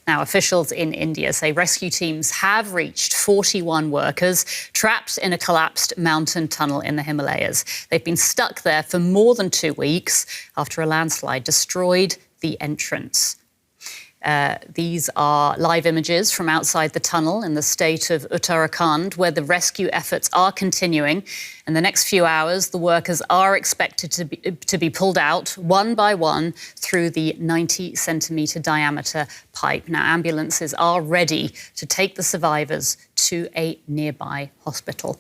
Now, officials in India say rescue teams have reached 41 workers trapped in a collapsed mountain tunnel in the Himalayas. They've been stuck there for more than 2 weeks after a landslide destroyed the entrance. These are live images from outside the tunnel in the state of Uttarakhand, where the rescue efforts are continuing. In the next few hours, the workers are expected to be pulled out one by one through the 90-centimetre diameter pipe. Now, ambulances are ready to take the survivors to a nearby hospital.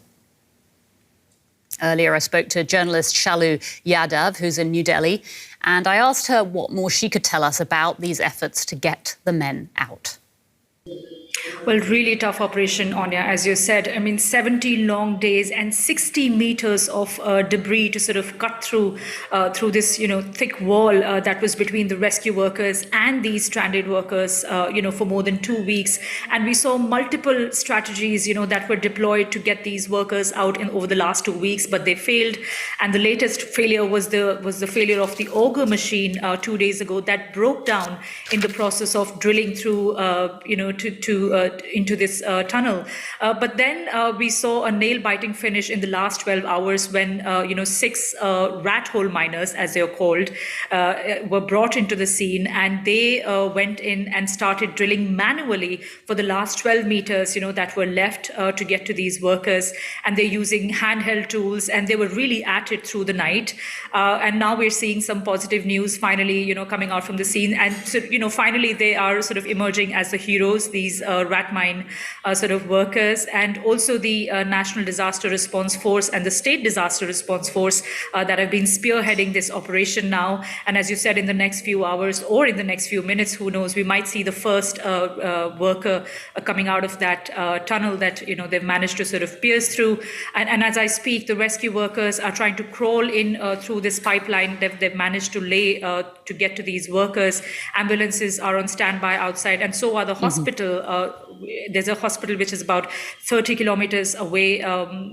Earlier, I spoke to journalist Shalu Yadav, who's in New Delhi, and I asked her what more she could tell us about these efforts to get the men out. Well, really tough operation, Anya, as you said. I mean, 70 long days and 60 meters of debris to sort of cut through this, thick wall that was between the rescue workers and these stranded workers, for more than 2 weeks. And we saw multiple strategies, that were deployed to get these workers out over the last 2 weeks, but they failed. And the latest failure was the failure of the auger machine 2 days ago that broke down in the process of drilling through, into this tunnel. But then we saw a nail-biting finish in the last 12 hours when, 6 rat hole miners, as they are called, were brought into the scene, and they went in and started drilling manually for the last 12 meters, that were left to get to these workers. And they're using handheld tools, and they were really at it through the night. And now we're seeing some positive news finally, coming out from the scene. And, so, finally they are sort of emerging as the heroes, these rat mine sort of workers, and also the National Disaster Response Force and the State Disaster Response Force that have been spearheading this operation now. And as you said, in the next few hours or in the next few minutes, who knows, we might see the first worker coming out of that tunnel that, they've managed to sort of pierce through. And as I speak, the rescue workers are trying to crawl in through this pipeline. They've managed to lay to get to these workers. Ambulances are on standby outside, and so are the hospital. There's a hospital which is about 30 kilometers away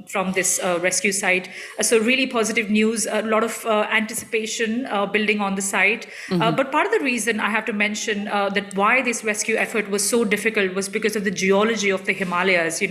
from this rescue site. So really positive news, a lot of anticipation building on the site. But part of the reason I have to mention that why this rescue effort was so difficult was because of the geology of the Himalayas.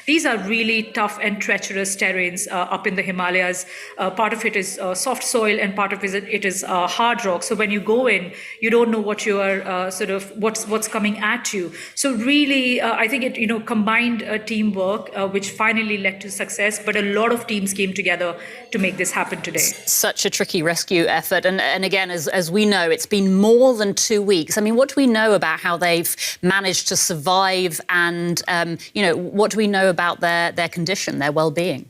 These are really tough and treacherous terrains up in the Himalayas. Part of it is soft soil and part of it is hard rock. So when you go in, you don't know what you are what's coming at you. So really, I think it combined teamwork, which finally led to success. But a lot of teams came together to make this happen today. Such a tricky rescue effort. And again, as we know, it's been more than 2 weeks. I mean, what do we know about how they've managed to survive? And, what do we know about their condition, their well-being?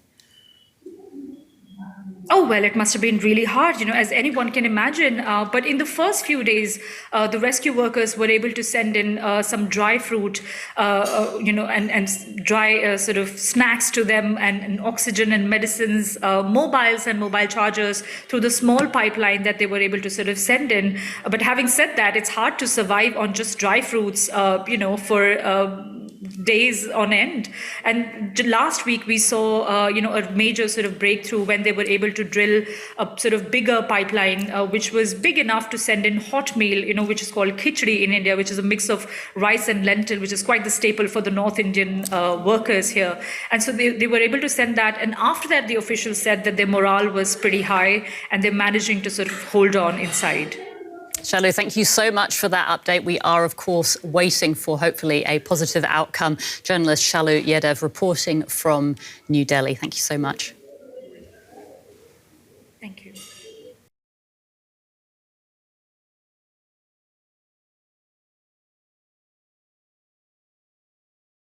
Oh, well, it must have been really hard, as anyone can imagine. But in the first few days, the rescue workers were able to send in some dry fruit, and dry sort of snacks to them, and oxygen and medicines, mobiles and mobile chargers through the small pipeline that they were able to sort of send in. But having said that, it's hard to survive on just dry fruits, for days on end. And last week we saw, a major sort of breakthrough when they were able to drill a sort of bigger pipeline, which was big enough to send in hot meal, which is called khichdi in India, which is a mix of rice and lentil, which is quite the staple for the North Indian workers here. And so they were able to send that. And after that, the officials said that their morale was pretty high and they're managing to sort of hold on inside. Shalu, thank you so much for that update. We are, of course, waiting for, hopefully, a positive outcome. Journalist Shalu Yadav reporting from New Delhi. Thank you so much. Thank you.